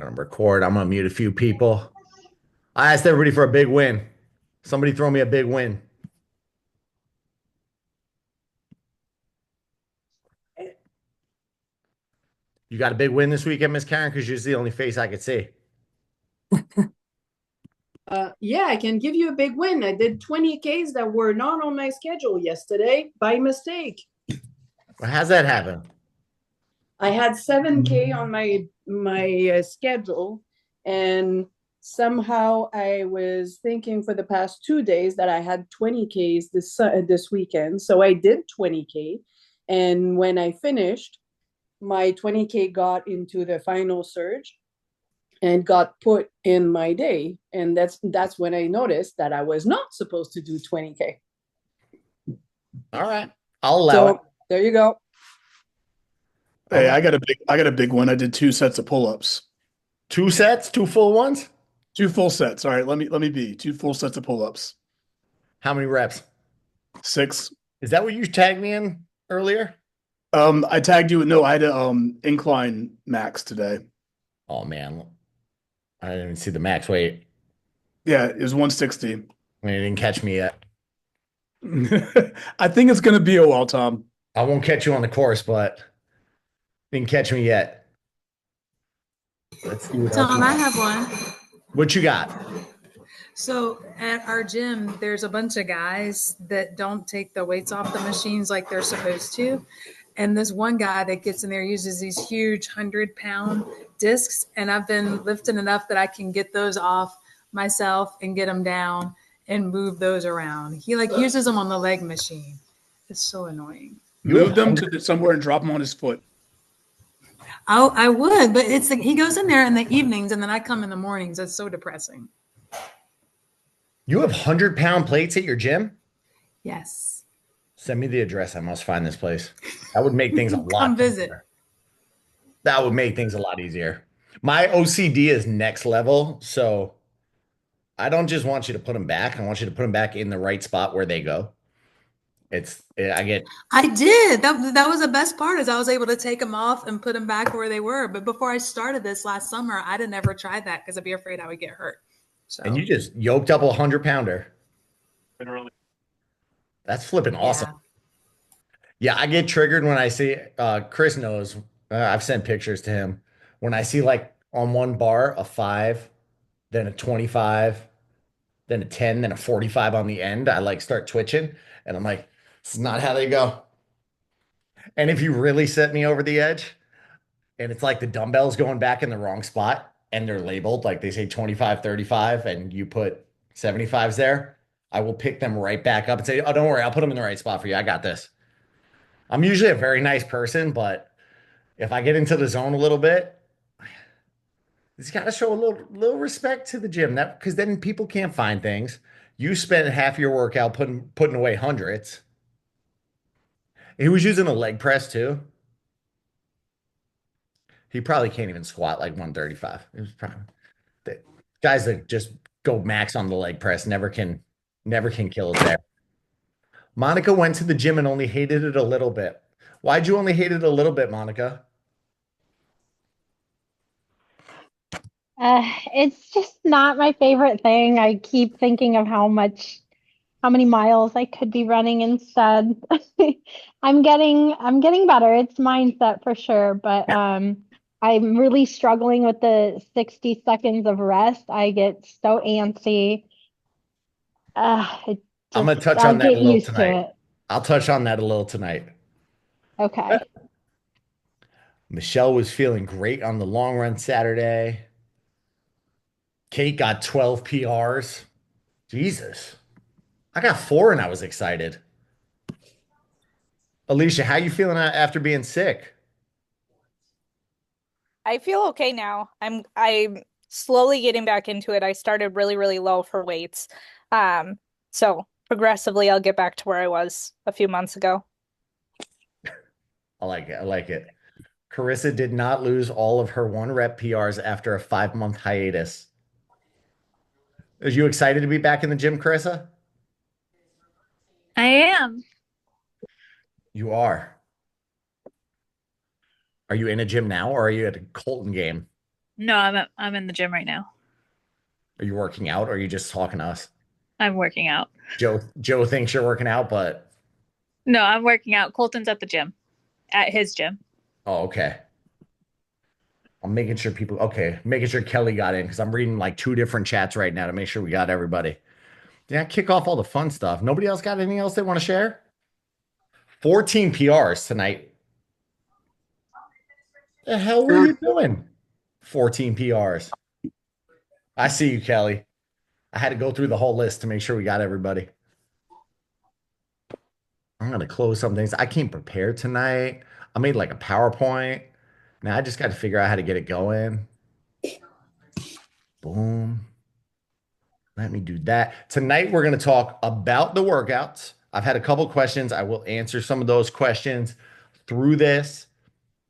gonna record. I'm gonna mute a few people. I asked everybody for a big win. Somebody throw me a big win. You got a big win this weekend, Miss Karen? Because you're the only face I could see. Yeah, I can give you a big win. I did 20 Ks that were not on my schedule yesterday by mistake. How's that happen? I had 7K on my schedule, and somehow I was thinking for the past 2 days that I had 20 Ks this weekend. So I did 20K, and when I finished, my 20K got into the final surge and got put in my day, and that's when I noticed that I was not supposed to do 20K. All right. I'll allow it. So there you go. Hey, Okay. I got a big one. I did 2 sets of pull-ups. Two sets, two full ones. 2 full sets. All right, let me be 2 full sets of pull-ups. How many reps? 6. Is that what you tagged me in earlier? I tagged you. No, I had a incline max today. Oh man, I didn't even see the max weight. Yeah, it was 160. I mean, it didn't catch me yet. I think it's gonna be a while, Tom. I won't catch you on the course, but didn't catch me yet. Let's see what else you Tom, I got. have one. What you got? So at our gym, there's a bunch of guys that don't take the weights off the machines like they're supposed to. And this one guy that gets in there uses these huge 100-pound discs. And I've been lifting enough that I can get those off myself and get them down and move those around. He like uses them on the leg machine. It's so annoying. You have Move them to somewhere and drop them on his foot. I would, but it's like he goes in there in the evenings and then I come in the mornings. It's so depressing. you have 100-pound plates at your gym? Yes. Send me the address. I must find this place. That would make things a Come lot visit. easier. That would make things a lot easier. My OCD is next level, so I don't just want you to put them back. I want you to put them back in the right spot where they go. I get, I did. That was the best part is I was able to take them off and put them back where they were. But before I started this last summer, I didn't ever try that because I'd be afraid I would get hurt. and you So just yoked up a 100-pounder. Literally. That's flipping awesome. yeah. Yeah, I get triggered when I see, Chris knows, I've sent pictures to him. When I see like on one bar, a 5, then a 25, then a 10, then a 45 on the end, I like start twitching and I'm like, this is not how they go. And if you really set me over the edge and it's like the dumbbells going back in the wrong spot and they're labeled, like they say 25, 35, and you put 75s there, I will pick them right back up and say, oh, don't worry, I'll put them in the right spot for you. I got this. I'm usually a very nice person, but if I get into the zone a little bit, it's got to show a little respect to the gym. That because then people can't find things. You spent half your workout putting away hundreds. He was using a leg press too. He probably can't even squat like 135. It was probably the guys that just go max on the leg press never can kill it there. Monica went to the gym and only hated it a little bit. Why'd you only hate it a little bit, Monica? It's just not my favorite thing. I keep thinking of how many miles I could be running instead. I'm getting better. It's mindset for sure, but I'm really struggling with the 60 seconds of rest. I get so antsy. It I'm just gonna touch I'll on that a get little used to tonight. it. I'll touch on that a little tonight. Okay. Michelle was feeling great on the long run Saturday. Kate got 12 PRs. Jesus. I got 4 and I was excited. Alicia, how you feeling after being sick? I feel okay now. I'm slowly getting back into it. I started really, really low for weights. So progressively I'll get back to where I was a few months ago. I like it. I like it. Carissa did not lose all of her 1 rep PRs after a 5-month hiatus. Are you excited to be back in the gym, Carissa? I am. You are. Are you in a gym now or are you at a Colton game? No, I'm in the gym right now. Are you working out or are you just talking to us? I'm working out. Joe thinks you're working out, but No, I'm working out. Colton's at the gym, at his gym. oh, okay. I'm making sure making sure Kelly got in because I'm reading like two different chats right now to make sure we got everybody. Yeah, kick off all the fun stuff. Nobody else got anything else they want to share? 14 PRs tonight. The hell were you doing? 14 PRs. I see you, Kelly. I had to go through the whole list to make sure we got everybody. I'm going to close some things. I came prepared tonight. I made like a PowerPoint. Now I just got to figure out how to get it going. Boom. Let me do that. Tonight, we're going to talk about the workouts. I've had a couple questions. I will answer some of those questions through this,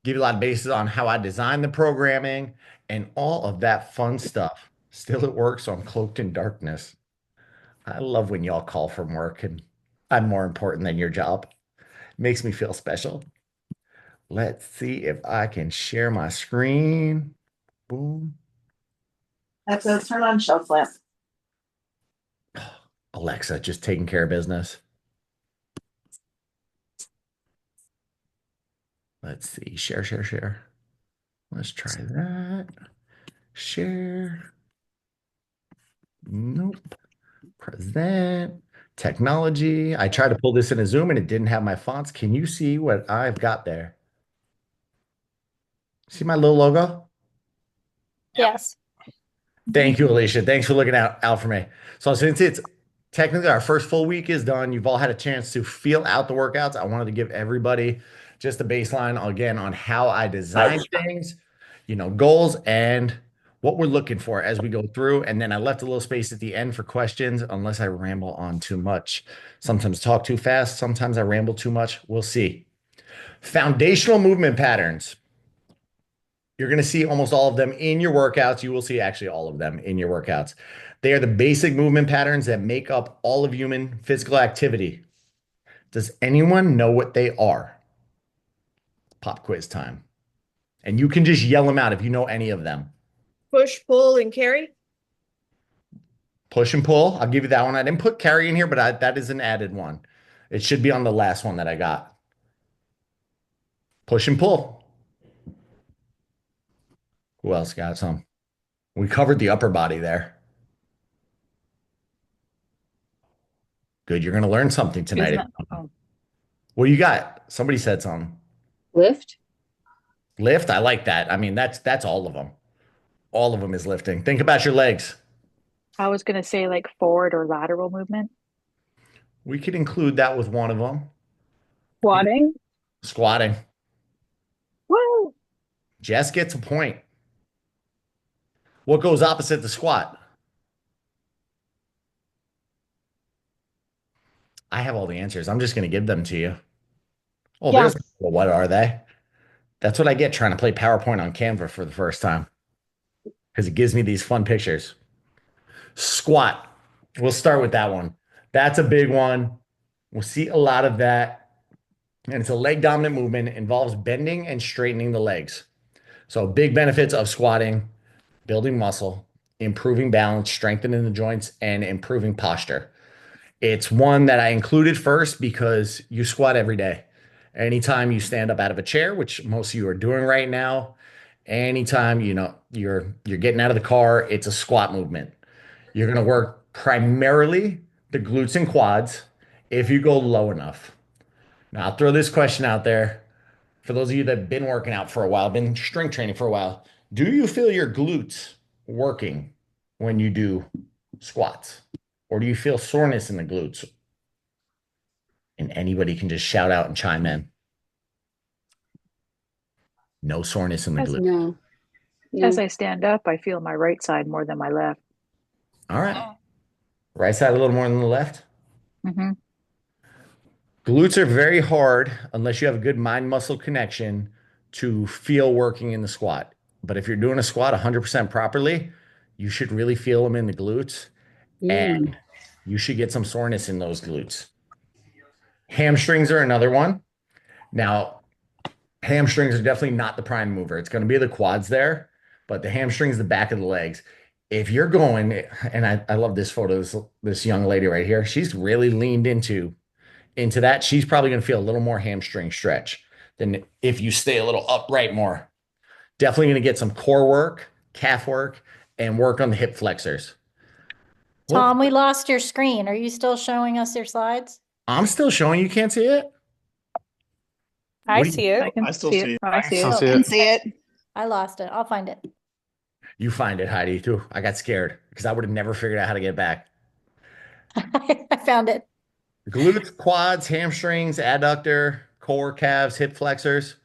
give you a lot of basis on how I design the programming and all of that fun stuff. Still at work, so I'm cloaked in darkness. I love when y'all call from work and I'm more important than your job. Makes me feel special. Let's see if I can share my screen. Boom. Let's turn on shelf lamp. Alexa, just taking care of business. Let's see. Share. Let's try that. Share. Nope. Present. Technology. I tried to pull this in a Zoom and it didn't have my fonts. Can you see what I've got there? See my little logo? Yes. Thank you, Alicia. Thanks for looking out for me. So since it's technically our first full week is done, you've all had a chance to feel out the workouts. I wanted to give everybody just a baseline again on how I design things, goals and what we're looking for as we go through. And then I left a little space at the end for questions, unless I ramble on too much. Sometimes talk too fast. Sometimes I ramble too much. We'll see. Foundational movement patterns. You're going to see almost all of them in your workouts. You will see actually all of them in your workouts. They are the basic movement patterns that make up all of human physical activity. Does anyone know what they are? Pop quiz time. And you can just yell them out if you know any of them. Push, pull, and carry. Push and pull. I'll give you that one. I didn't put carry in here, but that is an added one. It should be on the last one that I got. Push and pull. Who else got some? We covered the upper body there. Good. You're going to learn something tonight. What do you got? Somebody said something. Lift. Lift. I like that. I mean, that's all of them. All of them is lifting. Think about your legs. I was going to say like forward or lateral movement. We could include that with one of them. Squatting. Squatting. Woo! Jess gets a point. What goes opposite the squat? I have all the answers. I'm just going to give them to you. Oh, Yeah. well, what are they? That's what I get trying to play PowerPoint on Canva for the first time, because it gives me these fun pictures. Squat. We'll start with that one. That's a big one. We'll see a lot of that. And it's a leg dominant movement. It involves bending and straightening the legs. So big benefits of squatting: building muscle, improving balance, strengthening the joints, and improving posture. It's one that I included first because you squat every day. Anytime you stand up out of a chair, which most of you are doing right now, anytime you're getting out of the car, it's a squat movement. You're going to work primarily the glutes and quads if you go low enough. Now, I'll throw this question out there. For those of you that have been working out for a while, been strength training for a while, do you feel your glutes working when you do squats? Or do you feel soreness in the glutes? And anybody can just shout out and chime in. No soreness in the glutes. No. As I stand up, I feel my right side more than my left. All right. Right side a little more than the left. Mm-hmm. Glutes are very hard unless you have a good mind muscle connection to feel working in the squat. But if you're doing a squat 100% properly, you should really feel them in the glutes. And you should get some soreness in those glutes. Hamstrings are another one. Now, hamstrings are definitely not the prime mover. It's going to be the quads there. but the hamstring's the back of the legs. If you're going, and I love this photo, this young lady right here, she's really leaned into that. She's probably going to feel a little more hamstring stretch than if you stay a little upright more. Definitely going to get some core work, calf work, and work on the hip flexors. Well, Tom, we lost your screen. Are you still showing us your slides? I'm still showing you can't see it. I What do see it. I still see it. I see still it. see Can it. see it. I lost it. I'll find it. You find it, Heidi, too. I got scared because I would have never figured out how to get back. I found it. Glutes, quads, hamstrings, adductor, core, calves, hip flexors.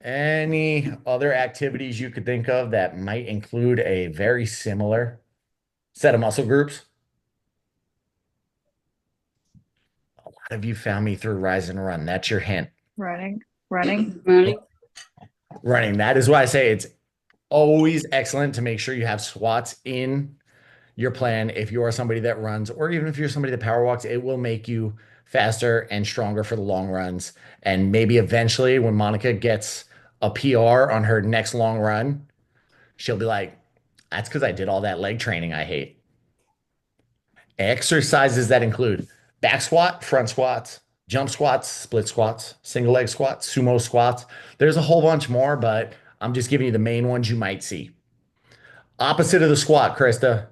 Any other activities you could think of that might include a very similar set of muscle groups? A lot of you found me through Rise and Run. That's your hint. Running. Running. Running. That is why I say it's always excellent to make sure you have squats in your plan. If you are somebody that runs, or even if you're somebody that power walks, it will make you faster and stronger for the long runs. And maybe eventually when Monica gets a PR on her next long run, she'll be like, that's because I did all that leg training I hate. Exercises that include back squat, front squats, jump squats, split squats, single leg squats, sumo squats. There's a whole bunch more, but I'm just giving you the main ones you might see. Opposite of the squat, Krista.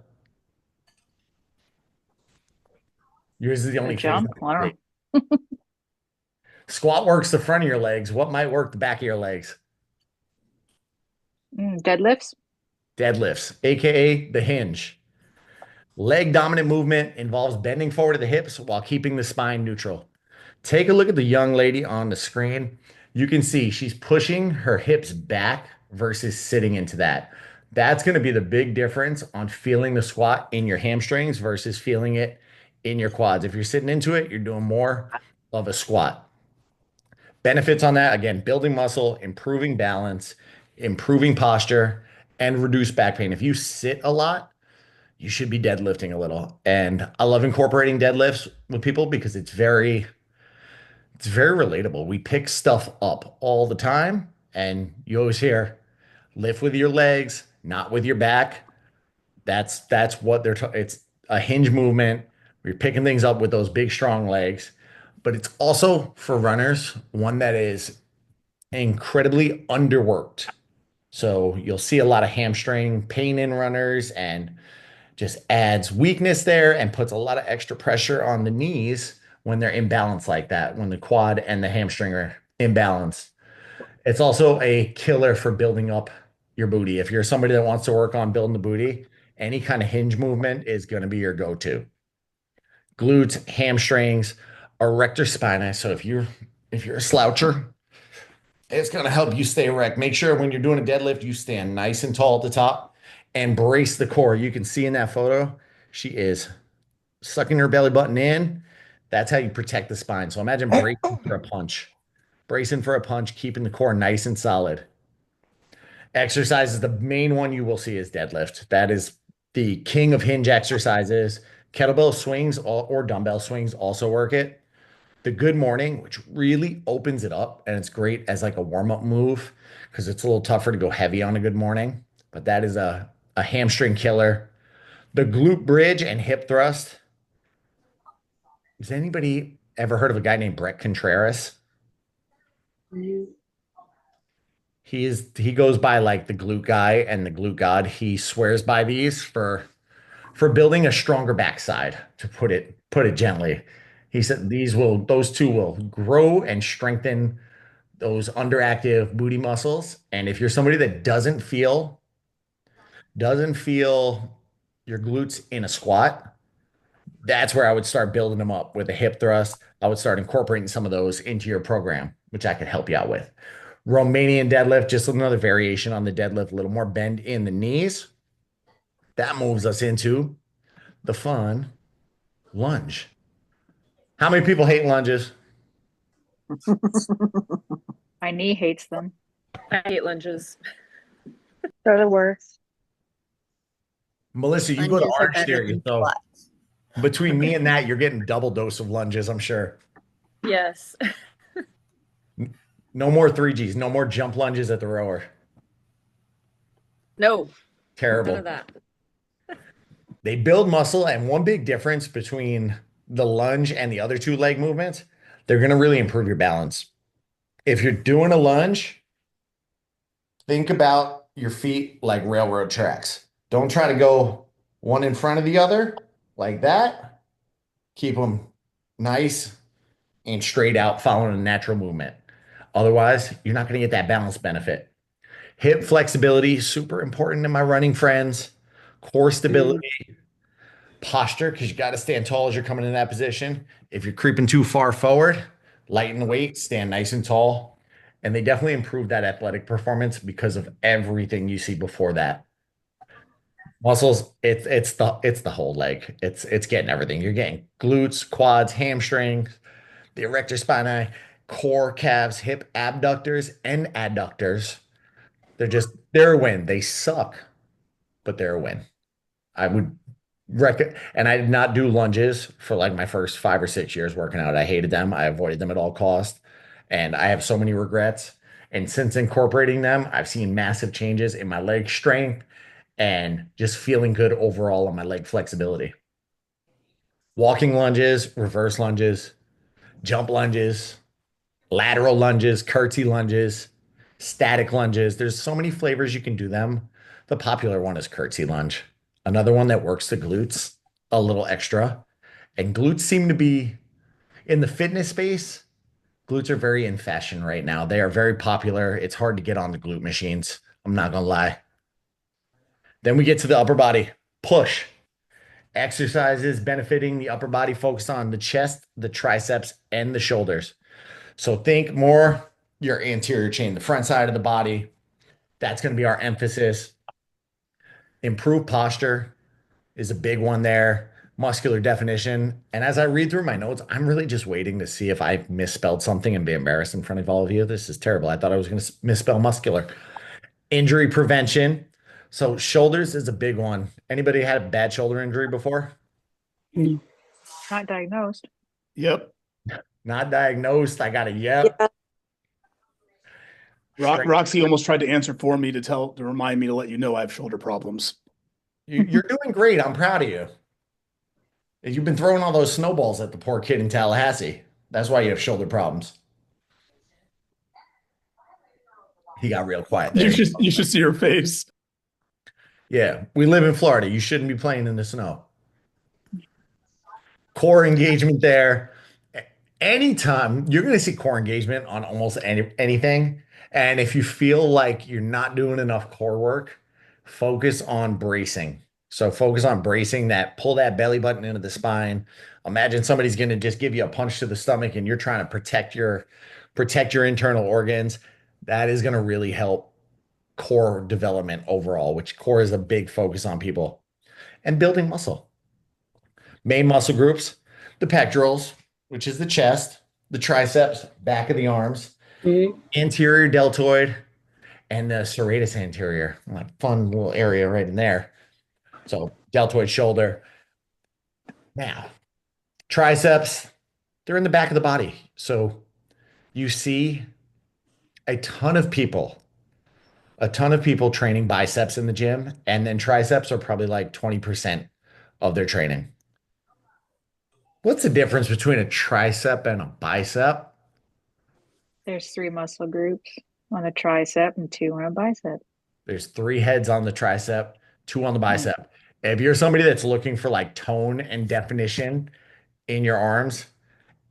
Yours is the only A jump? face I don't see. Squat works the front of your legs. What might work the back of your legs? Deadlifts. Deadlifts, aka the hinge. Leg dominant movement involves bending forward at the hips while keeping the spine neutral. Take a look at the young lady on the screen. You can see she's pushing her hips back versus sitting into that. That's going to be the big difference on feeling the squat in your hamstrings versus feeling it in your quads. If you're sitting into it, you're doing more of a squat. Benefits on that, again, building muscle, improving balance, improving posture, and reduce back pain. If you sit a lot, you should be deadlifting a little. And I love incorporating deadlifts with people because it's very relatable. We pick stuff up all the time, and you always hear lift with your legs, not with your back. That's what it's a hinge movement. You're picking things up with those big strong legs, but it's also for runners one that is incredibly underworked. So you'll see a lot of hamstring pain in runners and just adds weakness there and puts a lot of extra pressure on the knees when they're imbalanced like that, when the quad and the hamstring are imbalanced. It's also a killer for building up your booty. If you're somebody that wants to work on building the booty, any kind of hinge movement is going to be your go-to. Glutes, hamstrings, erector spinae. So if you're a sloucher, it's going to help you stay erect. Make sure when you're doing a deadlift, you stand nice and tall at the top and brace the core. You can see in that photo, she is sucking her belly button in. That's how you protect the spine. So imagine bracing for a punch. Bracing for a punch, keeping the core nice and solid. Exercises, the main one you will see is deadlift. That is the king of hinge exercises. Kettlebell swings or dumbbell swings also work it. The good morning, which really opens it up, and it's great as like a warm-up move because it's a little tougher to go heavy on a good morning, but that is a hamstring killer. The glute bridge and hip thrust. Has anybody ever heard of a guy named Brett Contreras? He goes by like the glute guy and the glute god. He swears by these for building a stronger backside, to put it gently. He said those two will grow and strengthen those underactive booty muscles. And if you're somebody that doesn't feel your glutes in a squat, that's where I would start building them up with a hip thrust. I would start incorporating some of those into your program, which I could help you out with. Romanian deadlift, just another variation on the deadlift, a little more bend in the knees. That moves us into the fun lunge. How many people hate lunges? My knee hates them. I hate lunges. They're the worst. Melissa, you go to Lunges are Orange better Theory, than so squats. between me and that, you're getting double dose of lunges, I'm sure. Yes. No more 3Gs, no more jump lunges at the rower. No, none Terrible. of that. They build muscle, and one big difference between the lunge and the other two leg movements, they're going to really improve your balance. If you're doing a lunge, think about your feet like railroad tracks. Don't try to go one in front of the other like that. Keep them nice and straight out, following a natural movement. Otherwise, you're not going to get that balance benefit. Hip flexibility, super important to my running friends. Core stability, posture, because you got to stand tall as you're coming in that position. If you're creeping too far forward, lighten the weight, stand nice and tall. And they definitely improve that athletic performance because of everything you see before that. Muscles, it's the whole leg. It's getting everything. You're getting glutes, quads, hamstrings, the erector spinae, core, calves, hip abductors, and adductors. They're a win. They suck, but they're a win. I would recommend, and I did not do lunges for like my first 5 or 6 years working out. I hated them. I avoided them at all costs, and I have so many regrets. And since incorporating them, I've seen massive changes in my leg strength and just feeling good overall on my leg flexibility. Walking lunges, reverse lunges, jump lunges, lateral lunges, curtsy lunges, static lunges. There's so many flavors you can do them. The popular one is curtsy lunge. Another one that works the glutes a little extra. And glutes seem to be in the fitness space. Glutes are very in fashion right now. They are very popular. It's hard to get on the glute machines. I'm not going to lie. Then we get to the upper body push. Exercises benefiting the upper body focused on the chest, the triceps, and the shoulders. So think more your anterior chain, the front side of the body. That's going to be our emphasis. Improved posture is a big one there. Muscular definition. And as I read through my notes, I'm really just waiting to see if I misspelled something and be embarrassed in front of all of you. This is terrible. I thought I was going to misspell muscular. Injury prevention. So shoulders is a big one. Anybody had a bad shoulder injury before? Not diagnosed. Yep. Not diagnosed. I got a yep. Roxy almost tried to answer for me to remind me to let you know I have shoulder problems. You're doing great. I'm proud of you. You've been throwing all those snowballs at the poor kid in Tallahassee. That's why you have shoulder problems. He got real quiet there. You should see her face. Yeah, we live in Florida. You shouldn't be playing in the snow. Core engagement there. Anytime you're going to see core engagement on almost anything. And if you feel like you're not doing enough core work, focus on bracing. So focus on bracing that, pull that belly button into the spine. Imagine somebody's going to just give you a punch to the stomach and you're trying to protect your internal organs. That is going to really help core development overall, which core is a big focus on people. And building muscle. Main muscle groups, the pectorals, which is the chest, the triceps, back of the arms, anterior deltoid, and the serratus anterior. Like fun little area right in there. So deltoid shoulder. Now, triceps, they're in the back of the body. So you see a ton of people training biceps in the gym, and then triceps are probably like 20% of their training. What's the difference between a tricep and a bicep? There's 3 muscle groups on a tricep and 2 on a bicep. There's 3 heads on the tricep, 2 on the bicep. If you're somebody that's looking for like tone and definition in your arms,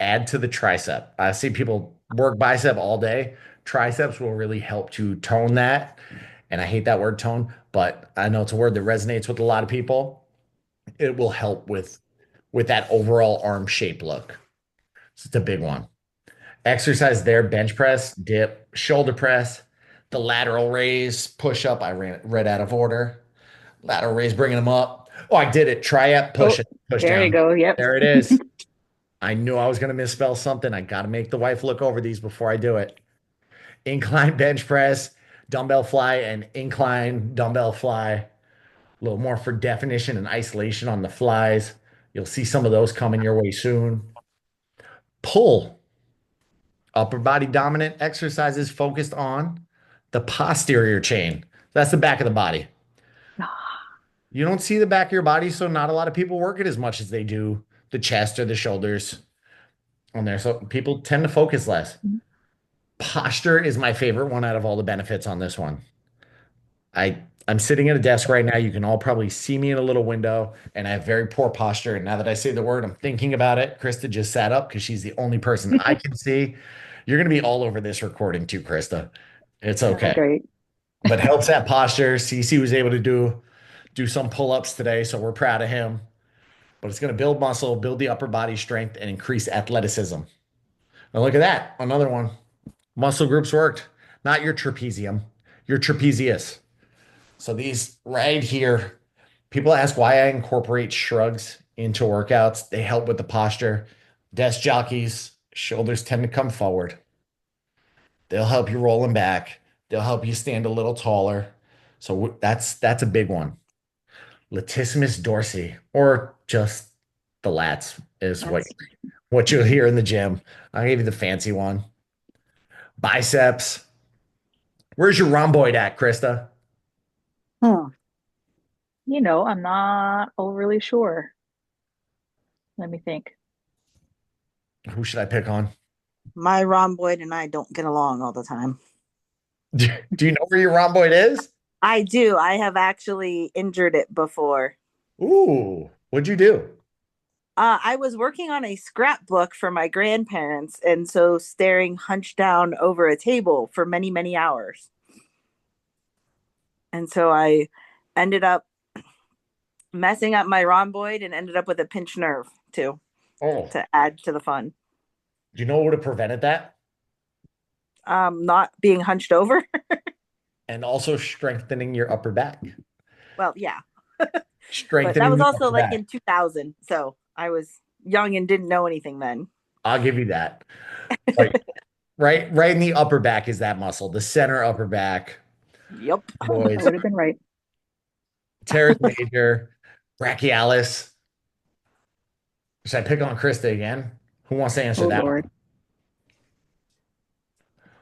add to the tricep. I see people work bicep all day. Triceps will really help to tone that. And I hate that word tone, but I know it's a word that resonates with a lot of people. It will help with that overall arm shape look. So it's a big one. Exercise there, bench press, dip, shoulder press, the lateral raise, push up. I read out of order. Lateral raise, bringing them up. Oh, I did it. Try up, push it, push there down. You go. Yep. There it is. I knew I was going to misspell something. I got to make the wife look over these before I do it. Incline bench press, dumbbell fly, and incline dumbbell fly. A little more for definition and isolation on the flies. You'll see some of those coming your way soon. Pull. Upper body dominant exercises focused on the posterior chain. That's the back of the body. You don't see the back of your body, so not a lot of people work it as much as they do the chest or the shoulders on there. So people tend to focus less. Posture is my favorite one out of all the benefits on this one. I'm sitting at a desk right now. You can all probably see me in a little window, and I have very poor posture. And now that I say the word, I'm thinking about it. Krista just sat up because she's the only person I can see. You're going to be all over this recording too, Krista. It's okay. Great. But helps that posture. CC was able to do some pull-ups today, so we're proud of him. But it's going to build muscle, build the upper body strength, and increase athleticism. Now look at that. Another one. Muscle groups worked. Not your trapezium, your trapezius. So these right here, people ask why I incorporate shrugs into workouts. They help with the posture. Desk jockeys, shoulders tend to come forward. They'll help you roll them back. They'll help you stand a little taller. So that's a big one. Latissimus dorsi, or just the lats is what you'll hear in the gym. I'll give you the fancy one. Biceps. Where's your rhomboid at, Krista? I'm not overly sure. Let me think. Who should I pick on? My rhomboid and I don't get along all the time. Do you know where your rhomboid is? I do. I have actually injured it before. Ooh, what'd you do? I was working on a scrapbook for my grandparents, and so staring hunched down over a table for many, many hours. And so I ended up messing up my rhomboid and ended up with a pinched nerve too, to add to the fun. Do you know what would have prevented that? Not being hunched over. And also strengthening your upper back. Well, yeah. Strengthening. But that was the also upper like back. in 2000. So I was young and didn't know anything then. I'll give you that. Right in the upper back is that muscle, the center upper back. Yep. Boys. I would have been right. Teres major, brachialis. Should I pick on Krista again? Who wants to answer Oh, that Lord. one?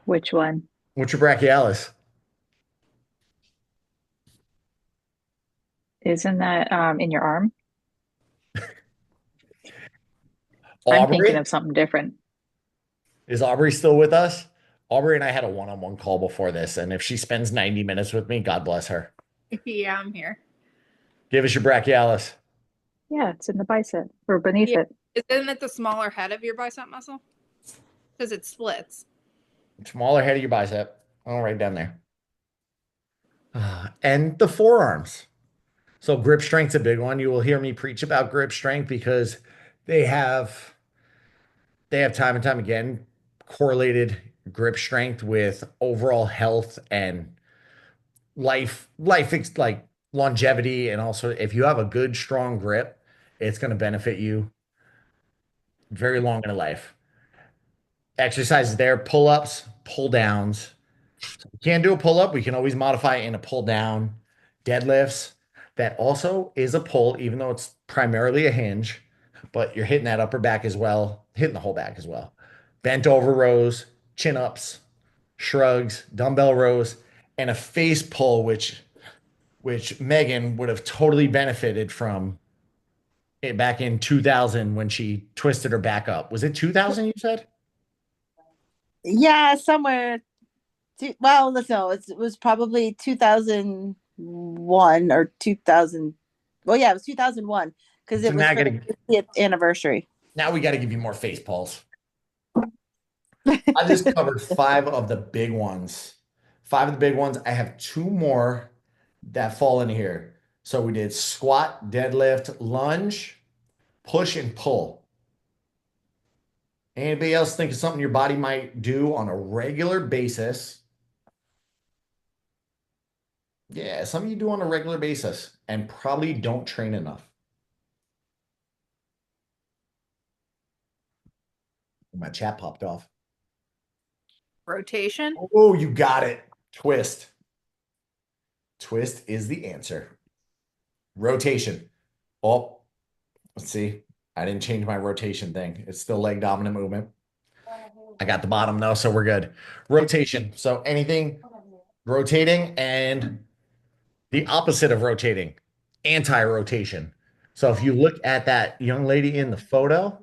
Which one? What's your brachialis? Isn't that in your arm? Aubrey? I'm thinking of something different. Is Aubrey still with us? Aubrey and I had a one-on-one call before this, and if she spends 90 minutes with me, God bless her. Yeah, I'm here. Give us your brachialis. Yeah, it's in the bicep or beneath it. Isn't it the smaller head of your bicep muscle? Because it splits. Smaller head of your bicep. All right, down there. And the forearms. So grip strength's a big one. You will hear me preach about grip strength because they have time and time again correlated grip strength with overall health and life like longevity. And also if you have a good strong grip, it's going to benefit you very long in life. Exercises there, pull-ups, pull downs. So we can't do a pull-up, we can always modify it in a pull down. Deadlifts, that also is a pull, even though it's primarily a hinge, but you're hitting that upper back as well, hitting the whole back as well. Bent over rows, chin ups, shrugs, dumbbell rows, and a face pull, which Megan would have totally benefited from it back in 2000 when she twisted her back up. Was it 2000 you said? Yeah, somewhere. Well, no, it was probably 2001 or 2000. Well, yeah, it was 2001 because it was for the 50th anniversary. Now we got to give you more face pulls. I just covered 5 of the big ones. 5 of the big ones. I have 2 more that fall in here. So we did squat, deadlift, lunge, push, and pull. Anybody else think of something your body might do on a regular basis? Yeah, some of you do on a regular basis and probably don't train enough. My chat popped off. Rotation. Oh, you got it. Twist. Twist is the answer. Rotation. Oh, let's see. I didn't change my rotation thing. It's still leg dominant movement. I got the bottom though, so we're good. Rotation. So anything rotating and the opposite of rotating. anti-rotation. So if you look at that young lady in the photo,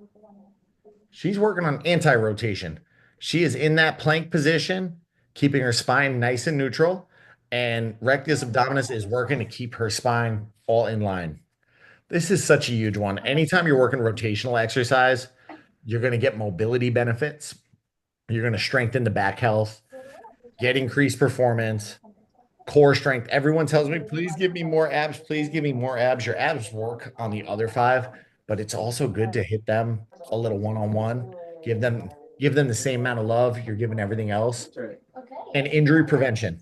she's working on anti-rotation. She is in that plank position, keeping her spine nice and neutral, and rectus abdominis is working to keep her spine all in line. This is such a huge one. Anytime you're working rotational exercise, you're going to get mobility benefits. You're going to strengthen the back health, get increased performance, core strength. Everyone tells me, please give me more abs. Please give me more abs. Your abs work on the other five, but it's also good to hit them a little one-on-one. Give them the same amount of love you're giving everything else. And injury prevention.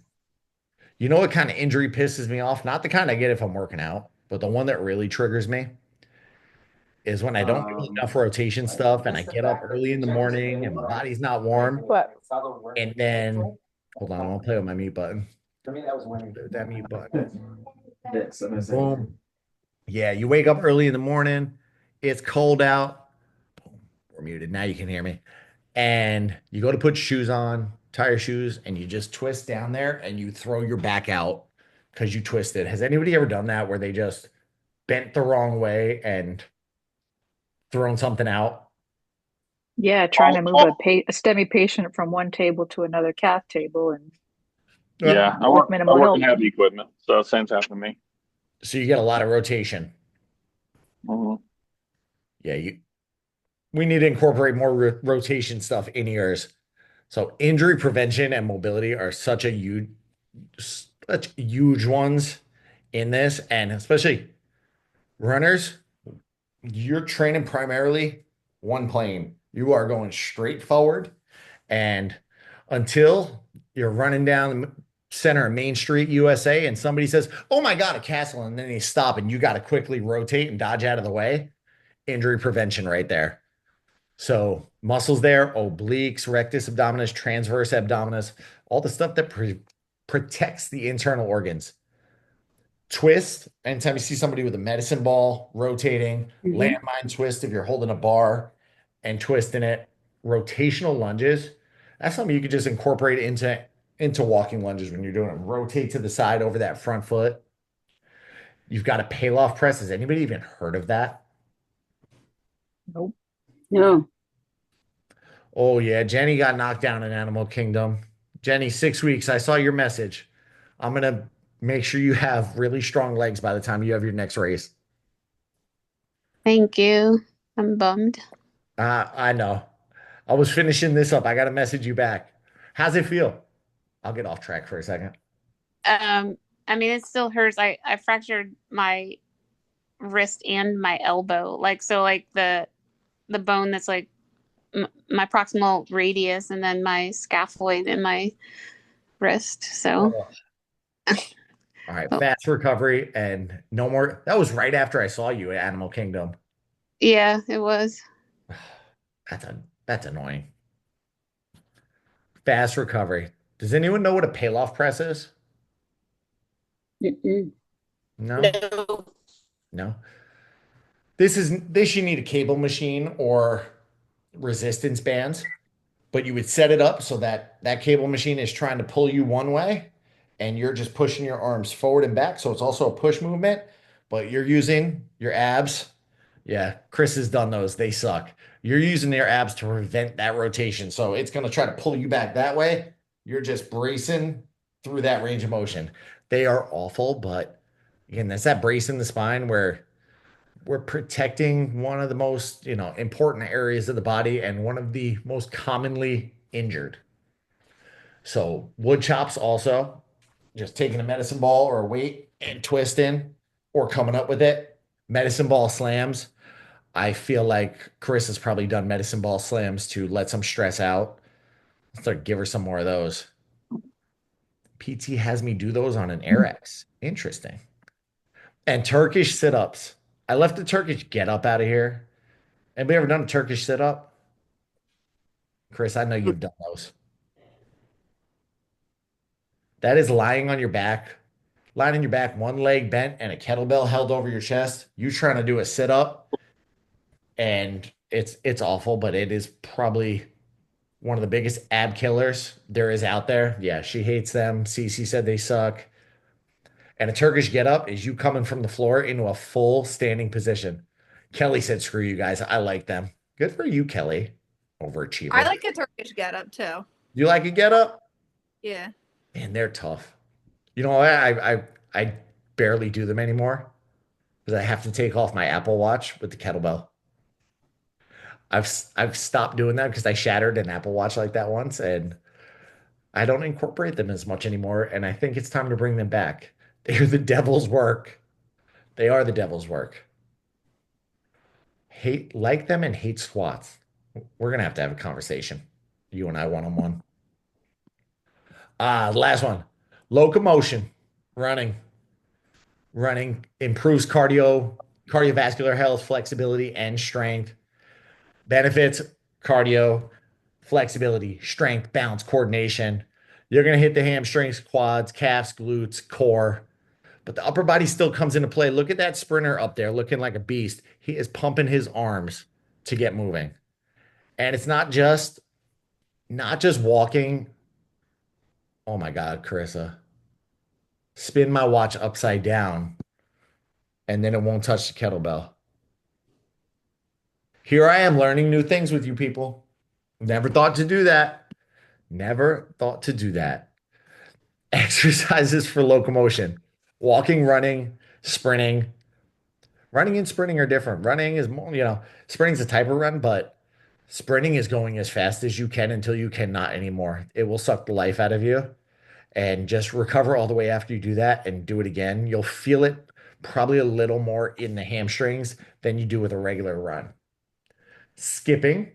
You know what kind of injury pisses me off? Not the kind I get if I'm working out, but the one that really triggers me is when I don't do enough rotation stuff and I get up early in the morning and my body's not warm. What? And then, hold on, I want to play with my mute button. That mute button. Boom. Yeah, you wake up early in the morning. It's cold out. Boom, we're muted. Now you can hear me. And you go to put shoes on, tie your shoes, and you just twist down there and you throw your back out because you twisted. Has anybody ever done that where they just bent the wrong way and thrown something out? Yeah, trying to move a STEMI patient from one table to another cath table and Yeah, I with work minimal help. in heavy equipment, so same time for me. So you get a lot of rotation. Mhm. Yeah, we need to incorporate more rotation stuff in yours. So injury prevention and mobility are such huge ones in this, and especially runners, you're training primarily one plane. You are going straight forward, and until you're running down the center of Main Street, USA, and somebody says, "Oh my God, a castle," and then they stop, and you got to quickly rotate and dodge out of the way. Injury prevention right there. So muscles there, obliques, rectus abdominis, transverse abdominis, all the stuff that protects the internal organs. Twist, anytime you see somebody with a medicine ball rotating, landmine twist if you're holding a bar and twisting it, rotational lunges, that's something you could just incorporate into walking lunges when you're doing it. Rotate to the side over that front foot. You've got a Pallof press. Has anybody even heard of that? Nope. No. Oh yeah, Jenny got knocked down in Animal Kingdom. Jenny, 6 weeks. I saw your message. I'm gonna make sure you have really strong legs by the time you have your next race. Thank you. I'm bummed. I know. I was finishing this up. I got to message you back. How's it feel? I'll get off track for a second. I mean, it still hurts. I fractured my wrist and my elbow. Like, so like the bone that's like my proximal radius and then my scaphoid in my wrist. So all right, fast recovery and no more. That was right after I saw you at Animal Kingdom. yeah, it was. That's annoying. Fast recovery. Does anyone know what a Pallof press is? Mm-mm. No. No. This you need a cable machine or resistance bands, but you would set it up so that that cable machine is trying to pull you one way and you're just pushing your arms forward and back. So it's also a push movement, but you're using your abs. Yeah, Chris has done those. They suck. You're using your abs to prevent that rotation. So it's going to try to pull you back that way. You're just bracing through that range of motion. They are awful, but again, that's that brace in the spine where we're protecting one of the most, important areas of the body and one of the most commonly injured. So wood chops also, just taking a medicine ball or a weight and twisting or coming up with it. Medicine ball slams. I feel like Chris has probably done medicine ball slams to let some stress out. Let's give her some more of those. PT has me do those on an Airex. Interesting. And Turkish sit-ups. I left the Turkish get up out of here. Anybody ever done a Turkish sit-up? Chris, I know you've done those. That is lying on your back, one leg bent and a kettlebell held over your chest. You trying to do a sit-up, and it's awful, but it is probably one of the biggest ab killers there is out there. Yeah, she hates them. Cece said they suck. And a Turkish get up is you coming from the floor into a full standing position. Kelly said, screw you guys. I like them. Good for you, Kelly. Overachiever. I like a Turkish getup too. You like a get up? Yeah. Man, they're tough. You know, I barely do them anymore because I have to take off my Apple Watch with the kettlebell. I've stopped doing that because I shattered an Apple Watch like that once, and I don't incorporate them as much anymore. And I think it's time to bring them back. They're the devil's work. They are the devil's work. Like them and hate squats. We're gonna have to have a conversation. You and I one-on-one. Last one. Locomotion. Running. Running improves cardiovascular health, flexibility, and strength. Benefits: cardio, flexibility, strength, balance, coordination. You're going to hit the hamstrings, quads, calves, glutes, core, but the upper body still comes into play. Look at that sprinter up there looking like a beast. He is pumping his arms to get moving. And it's not just walking. Oh my God, Carissa. Spin my watch upside down and then it won't touch the kettlebell. Here I am learning new things with you people. Never thought to do that. Never thought to do that. Exercises for locomotion. Walking, running, sprinting. Running and sprinting are different. Running is more, sprinting's a type of run, but sprinting is going as fast as you can until you cannot anymore. It will suck the life out of you. And just recover all the way after you do that and do it again. You'll feel it probably a little more in the hamstrings than you do with a regular run. Skipping,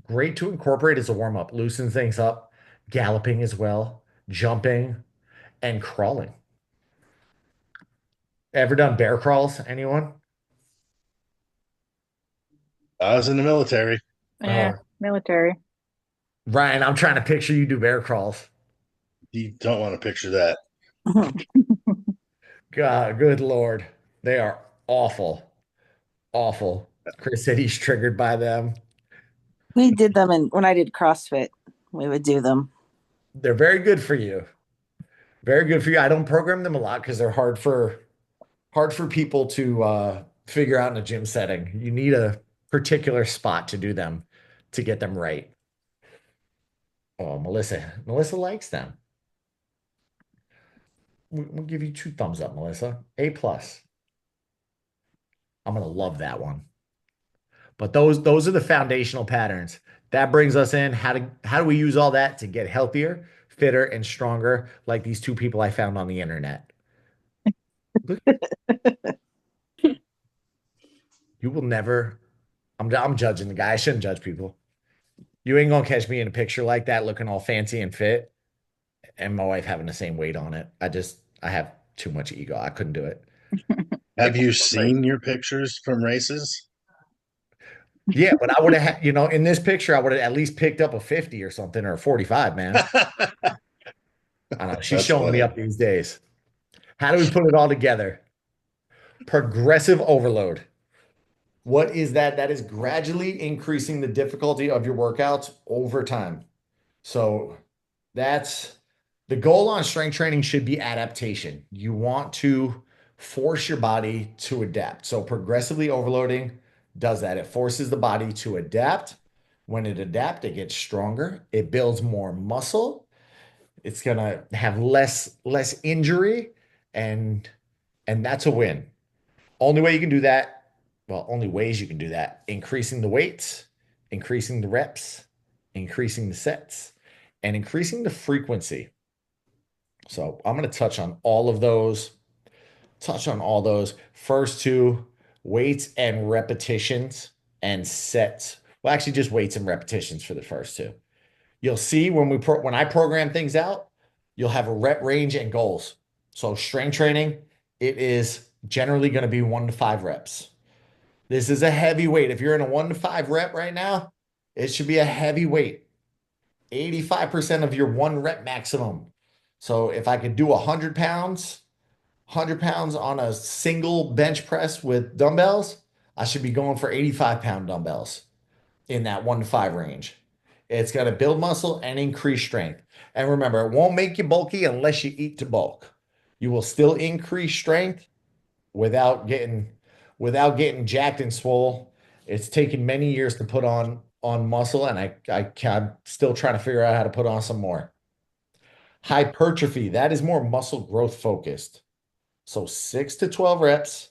great to incorporate as a warm-up. Loosen things up. Galloping as well. Jumping and crawling. Ever done bear crawls? Anyone? I was in the military. Yeah, military. Ryan, I'm trying to picture you do bear crawls. You don't want to picture that. God, good Lord. They are awful. Awful. Chris said he's triggered by them. We did them, and when I did CrossFit, we would do them. They're very good for you. Very good for you. I don't program them a lot because they're hard for people to figure out in a gym setting. You need a particular spot to do them to get them right. Oh, Melissa likes them. We'll give you 2 thumbs up, Melissa. A+. I'm gonna love that one. But those are the foundational patterns. That brings us in. How do we use all that to get healthier, fitter, and stronger, like these 2 people I found on the internet? You will never. I'm judging the guy. I shouldn't judge people. You ain't gonna catch me in a picture like that, looking all fancy and fit, and my wife having the same weight on it. I have too much ego. I couldn't do it. Have you seen your pictures from races? Yeah, but I would have, in this picture, I would have at least picked up a 50 or something, or a 45, man. I know. She's That's showing funny. me up these days. How do we put it all together? Progressive overload. What is that? That is gradually increasing the difficulty of your workouts over time. So that's the goal on strength training should be adaptation. You want to force your body to adapt. So progressively overloading does that. It forces the body to adapt. When it adapts, it gets stronger. It builds more muscle. It's going to have less injury, and that's a win. Only way you can do that, only ways you can do that: increasing the weights, increasing the reps, increasing the sets, and increasing the frequency. So I'm going to touch on all those. First 2, weights and repetitions and sets. Well, actually just weights and repetitions for the first 2. You'll see when I program things out, you'll have a rep range and goals. So strength training, it is generally going to be 1 to 5 reps. This is a heavy weight. If you're in a 1 to 5 rep right now, it should be a heavy weight. 85% of your 1 rep maximum. So if I could do 100 pounds on a single bench press with dumbbells, I should be going for 85-pound dumbbells in that 1 to 5 range. It's going to build muscle and increase strength. And remember, it won't make you bulky unless you eat to bulk. You will still increase strength without getting jacked and swole. It's taken many years to put on muscle, and I'm still trying to figure out how to put on some more. Hypertrophy, that is more muscle growth focused. So 6 to 12 reps,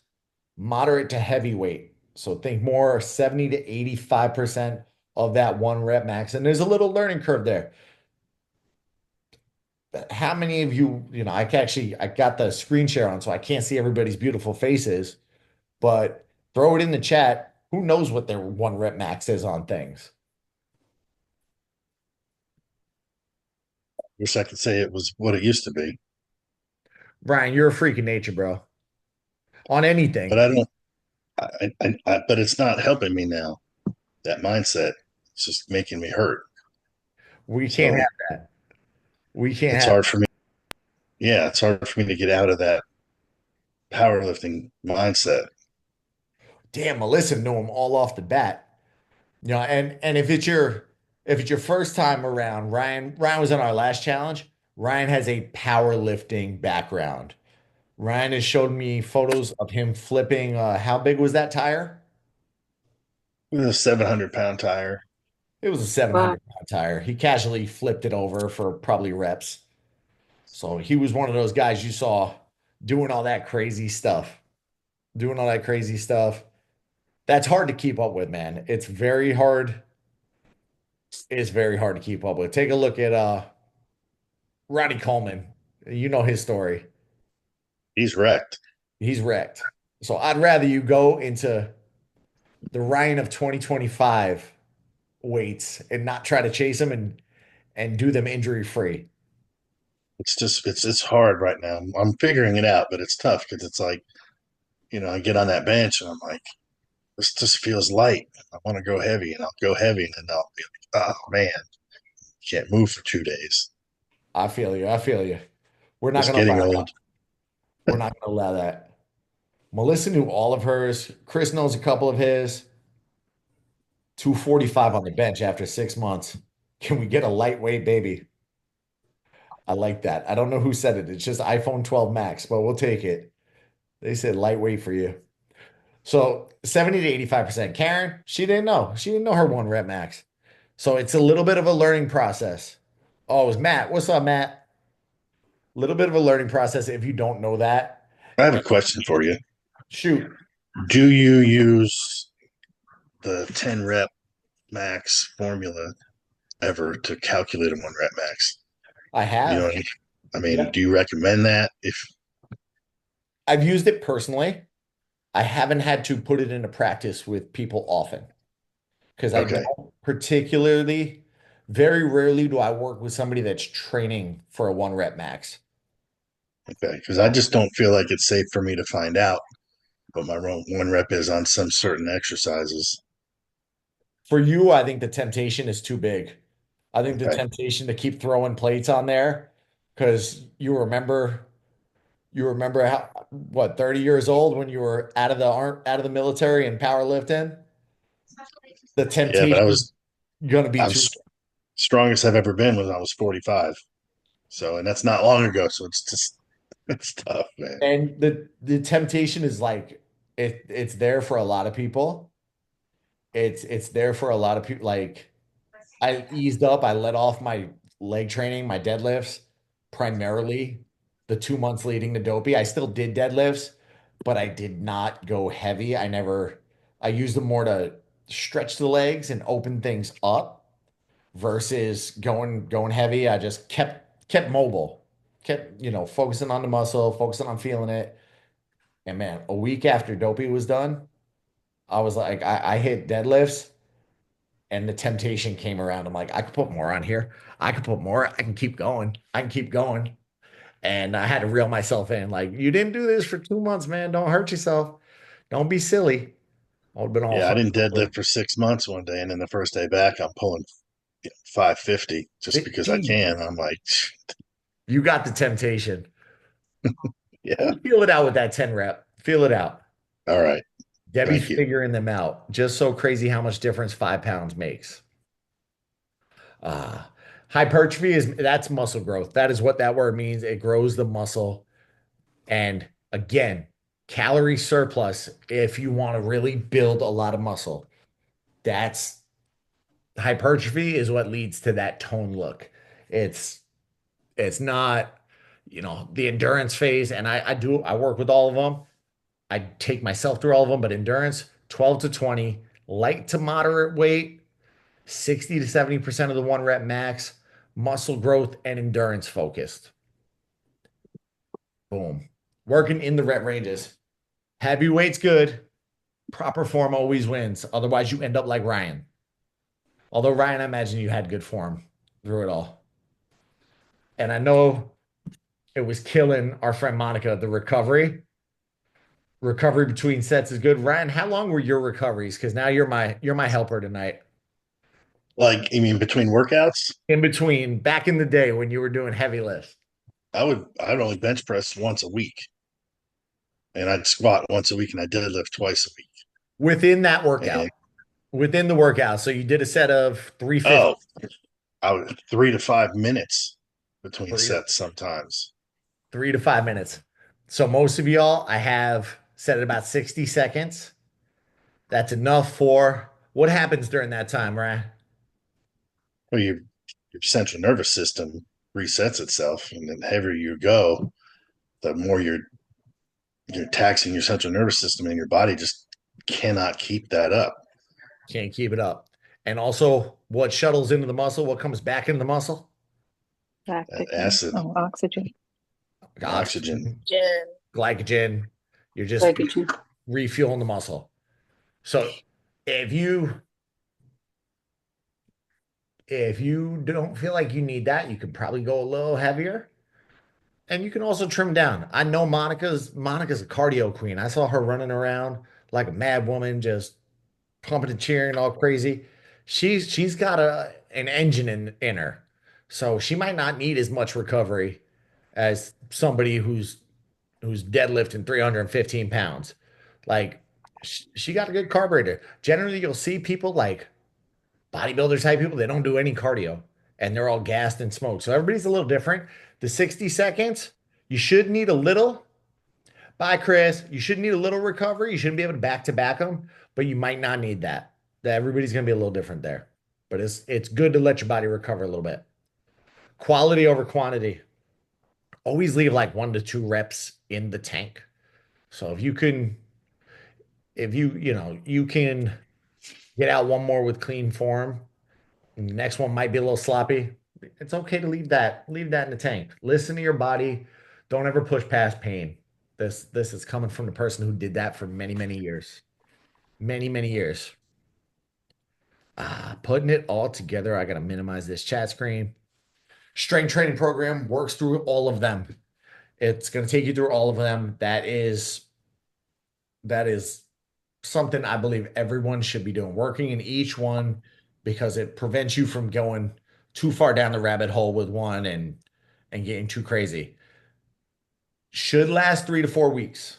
moderate to heavyweight. So think more 70 to 85% of that 1 rep max. And there's a little learning curve there. How many of you, I got the screen share on, so I can't see everybody's beautiful faces, but throw it in the chat. Who knows what their 1 rep max is on things? Wish I could say it was what it used to be. Brian, you're a freak of nature, bro. On anything. But I don't, but it's not helping me now. That mindset, it's just making me hurt. We can't have that. We can't It's have hard for me. Yeah, it's hard for me to get out of that powerlifting mindset. Damn, Melissa knew him all off the bat. And if it's your first time around, Ryan was on our last challenge. Ryan has a powerlifting background. Ryan has showed me photos of him flipping. How big was that tire? It was a 700-pound tire. It was a 700-pound tire. He casually flipped it over for probably reps. So he was one of those guys you saw doing all that crazy stuff. That's hard to keep up with, man. It's very hard. It's very hard to keep up with. Take a look at Ronnie Coleman. You know his story. He's wrecked. So I'd rather you go into the Ryan of 2025 weights and not try to chase them and do them injury free. It's hard right now. I'm figuring it out, but it's tough because it's like, I get on that bench and I'm like, this just feels light. I want to go heavy, and I'll go heavy, and then I'll be like, oh man, can't move for 2 days. I feel you. We're not Just going to getting allow old. that. We're not going to allow that. Melissa knew all of hers. Chris knows a couple of his. 245 on the bench after 6 months. Can we get a lightweight baby? I like that. I don't know who said it. It's just iPhone 12 Max, but we'll take it. They said lightweight for you. So 70 to 85%. Karen, she didn't know. She didn't know her 1 rep max. So it's a little bit of a learning process. Oh, it was Matt. What's up, Matt? A little bit of a learning process if you don't know that. I have a question for you. Shoot. Do you use the 10 rep max formula ever to calculate a 1 rep max? I have. You know what I mean? Yeah. Do you recommend that? I've used it personally. I haven't had to put it into practice with people often because I don't particularly, very rarely do I work with somebody that's training for a 1 rep max. Okay, because I just don't feel like it's safe for me to find out what my 1 rep is on some certain exercises. For you, I think the temptation is too big. I think the temptation to keep throwing plates on there because you remember how, 30 years old when you were out of the military and powerlifting? The temptation Yeah, but is going to be too strongest I've ever been when I was 45. So, and that's not long ago. So it's tough, man. And the temptation is like it's there for a lot of people. It's there for a lot of people. Like I eased up, I let off my leg training, my deadlifts, primarily the 2 months leading to Dopey. I still did deadlifts, but I did not go heavy. I used them more to stretch the legs and open things up versus going heavy. I just kept mobile, kept, focusing on the muscle, focusing on feeling it. And man, a week after Dopey was done, I was like, I hit deadlifts and the temptation came around. I'm like, I could put more on here. I could put more. I can keep going. And I had to reel myself in. Like, you didn't do this for 2 months, man. Don't hurt yourself. Don't be silly. I would have been all I didn't deadlift for 6 months one day, and then the first day back, I'm pulling 550 just because I can. I'm like, you got the temptation. Yeah. Feel it out with that 10 rep. Feel it out. All right. Debbie's figuring them out. Just so crazy how much difference 5 pounds makes. Hypertrophy that's muscle growth. That is what that word means. It grows the muscle. And again, calorie surplus if you want to really build a lot of muscle. That's hypertrophy is what leads to that tone look. It's it's not, the endurance phase, and I work with all of them. I take myself through all of them, but endurance, 12 to 20, light to moderate weight, 60 to 70% of the one rep max, muscle growth and endurance focused. Boom. Working in the rep ranges. Heavyweight's good. Proper form always wins. Otherwise, you end up like Ryan. Although, Ryan, I imagine you had good form through it all. And I know it was killing our friend Monica, the recovery. Recovery between sets is good. Ryan, how long were your recoveries? Because now you're my helper tonight. Like, you mean between workouts? In between, back in the day when you were doing heavy lifts. I'd only bench press once a week. And I'd squat once a week and I deadlift twice a week. Within that workout. And, Within the workout. So you did a set of 350. oh, I would 3 to 5 minutes between sets sometimes. 3 to 5 minutes. So most of y'all, I have set at about 60 seconds. That's enough for what happens during that time, right? Well, your central nervous system resets itself, and the heavier you go, the more you're taxing your central nervous system, and your body just cannot keep that up. Can't keep it up. And also, what shuttles into the muscle? What comes back into the muscle? Acid. Oh, oxygen. Oxygen. Glycogen. You're just refueling the muscle. So if you don't feel like you need that, you could probably go a little heavier. And you can also trim down. I know Monica's a cardio queen. I saw her running around like a mad woman, just pumping and cheering all crazy. She's got an engine in her. So she might not need as much recovery as somebody who's deadlifting 315 pounds. Like she got a good carburetor. Generally, you'll see people like bodybuilder type people, they don't do any cardio and they're all gassed and smoked. So everybody's a little different. The 60 seconds, you should need a little. Bye, Chris. You should need a little recovery. You shouldn't be able to back them, but you might not need that. Everybody's going to be a little different there. But it's good to let your body recover a little bit. Quality over quantity. Always leave like 1 to 2 reps in the tank. So if you can get out one more with clean form, and the next one might be a little sloppy, it's okay to leave that in the tank. Listen to your body. Don't ever push past pain. This is coming from the person who did that for many, many years. Many, many years. Putting it all together, I got to minimize this chat screen. Strength training program works through all of them. It's going to take you through all of them. That is something I believe everyone should be doing, working in each one, because it prevents you from going too far down the rabbit hole with one and getting too crazy. Should last 3 to 4 weeks.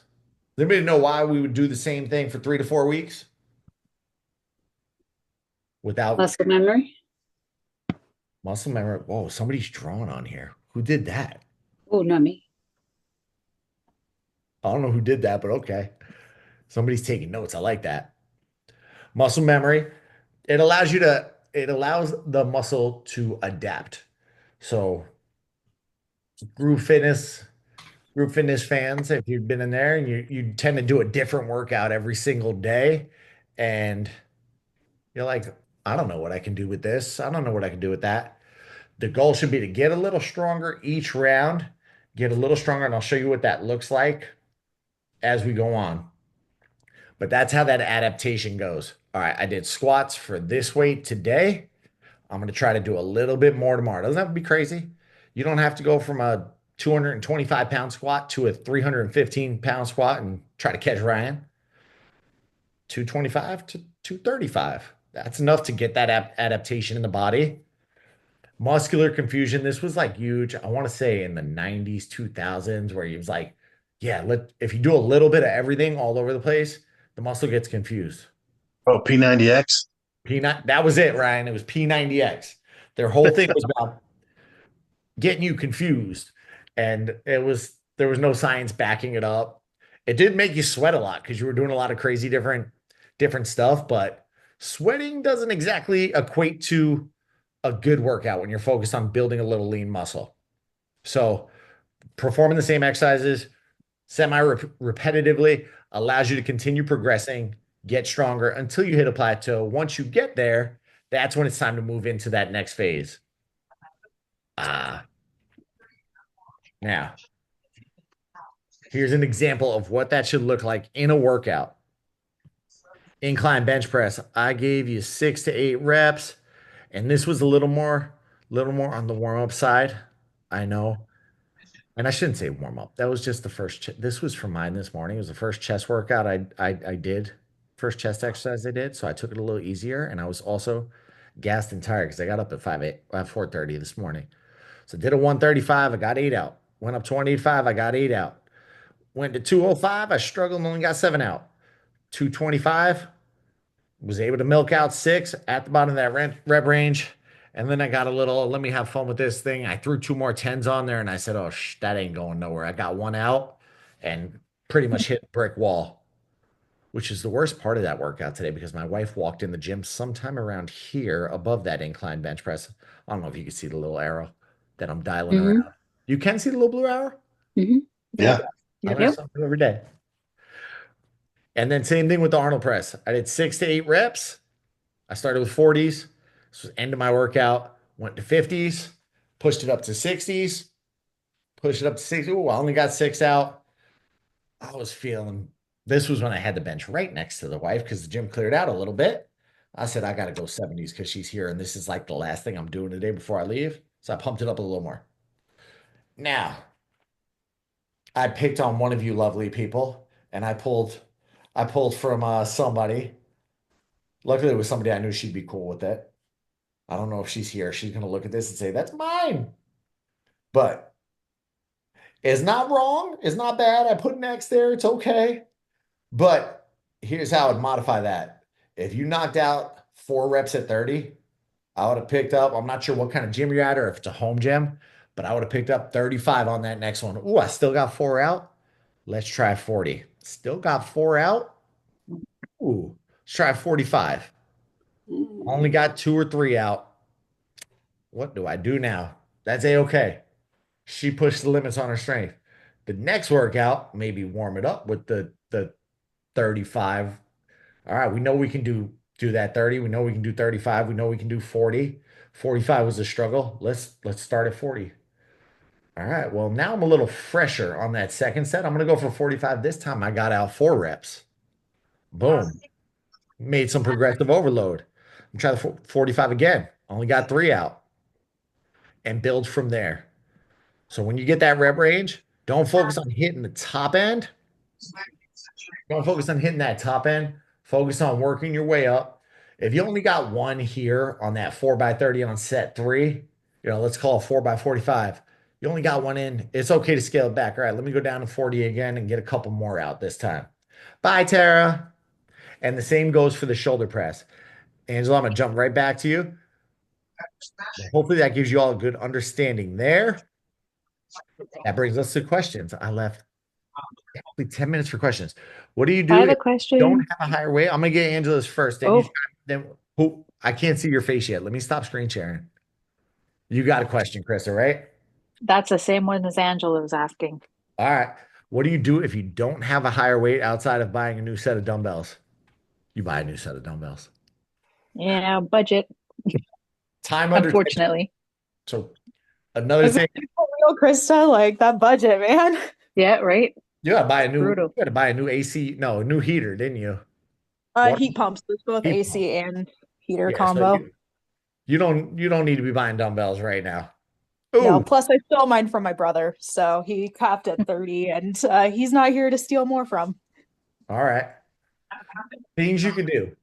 Does anybody know why we would do the same thing for 3 to 4 weeks? Without muscle memory. Muscle memory. Whoa, somebody's drawing on here. Who did that? Oh, not me. I don't know who did that, but okay. Somebody's taking notes. I like that. Muscle memory. It allows the muscle to adapt. So group fitness fans, if you've been in there and you tend to do a different workout every single day, and you're like, I don't know what I can do with this. I don't know what I can do with that. The goal should be to get a little stronger each round, get a little stronger, and I'll show you what that looks like as we go on. But that's how that adaptation goes. All right, I did squats for this weight today. I'm going to try to do a little bit more tomorrow. It doesn't have to be crazy. You don't have to go from a 225-pound squat to a 315-pound squat and try to catch Ryan. 225 to 235. That's enough to get that adaptation in the body. Muscular confusion. This was like huge. I want to say in the 90s, 2000s, where he was like, yeah, if you do a little bit of everything all over the place, the muscle gets confused. Oh, P90X? That was it, Ryan. It was P90X. Their whole thing was about getting you confused. And it was There was no science backing it up. It did make you sweat a lot because you were doing a lot of crazy different stuff, but sweating doesn't exactly equate to a good workout when you're focused on building a little lean muscle. So performing the same exercises semi-repetitively allows you to continue progressing, get stronger until you hit a plateau. Once you get there, that's when it's time to move into that next phase. Now, here's an example of what that should look like in a workout. Incline bench press. I gave you 6 to 8 reps, and this was a little more on the warm-up side. I know. And I shouldn't say warm-up. That was just the first. This was for mine this morning. It was the first chest workout I did. First chest exercise I did. So I took it a little easier, and I was also gassed and tired because I got up at 4:30 this morning. So did a 135. I got 8 out. Went up to 185. I got 8 out. Went to 205. I struggled and only got 7 out. 225. Was able to milk out 6 at the bottom of that rep range. And then I got a little, let me have fun with this thing. I threw 2 more 10s on there and I said, oh, that ain't going nowhere. I got 1 out and pretty much hit brick wall, which is the worst part of that workout today because my wife walked in the gym sometime around here above that incline bench press. I don't know if you can see the little arrow that I'm dialing around. You can see the little blue arrow? Yeah. I learn something every day. And then same thing with the Arnold press. I did 6 to 8 reps. I started with 40s. This was end of my workout. Went to 50s, pushed it up to 60s, pushed it up to 60. Ooh, I only got 6 out. I was feeling, this was when I had the bench right next to the wife because the gym cleared out a little bit. I said, I got to go 70s because she's here. And this is like the last thing I'm doing today before I leave. So I pumped it up a little more. Now, I picked on one of you lovely people and I pulled from somebody. Luckily, it was somebody I knew she'd be cool with it. I don't know if she's here. She's going to look at this and say, that's mine. But it's not wrong. It's not bad. I put an X there. It's okay. But here's how I'd modify that. If you knocked out 4 reps at 30, I would have picked up, I'm not sure what kind of gym you're at or if it's a home gym, but I would have picked up 35 on that next one. Ooh, I still got 4 out. Let's try 40. Still got 4 out. Ooh, let's try 45. Only got 2 or 3 out. What do I do now? That's A-okay. She pushed the limits on her strength. The next workout, maybe warm it up with the 35. All right, we know we can do that 30. We know we can do 35. We know we can do 40. 45 was a struggle. Let's start at 40. All right, well, now I'm a little fresher on that second set. I'm going to go for 45 this time. I got out 4 reps. Boom. Made some progressive overload. I'm trying the 45 again. Only got 3 out. And build from there. So when you get that rep range, don't focus on hitting the top end. Don't focus on hitting that top end. Focus on working your way up. If you only got 1 here on that 4x30 on set 3, let's call it 4x45. You only got 1 in. It's okay to scale it back. All right, let me go down to 40 again and get a couple more out this time. Bye, Tara. And the same goes for the shoulder press. Angela, I'm going to jump right back to you. Hopefully that gives you all a good understanding there. That brings us to questions. I left 10 minutes for questions. What do you do I have a if you question. don't have a higher weight? I'm going to get Angela's first. Oh. I can't see your face yet. Let me stop screen sharing. You got a question, Krista, right? That's the same one as Angela was asking. All right. What do you do if you don't have a higher weight outside of buying a new set of dumbbells? You buy a new set of dumbbells. Yeah, budget. Time under Unfortunately. So another thing, Real Krista, like that budget, man. Yeah, right. you gotta buy a new Brutal. you gotta buy a new AC, no, a new heater, didn't you? Heat pumps. There's both Heat AC and heater Yeah, so combo. you don't need to be buying dumbbells right now. No, Ooh, plus I stole mine from my brother, so he capped at 30, and he's not here to steal more from. all right. Things you can do.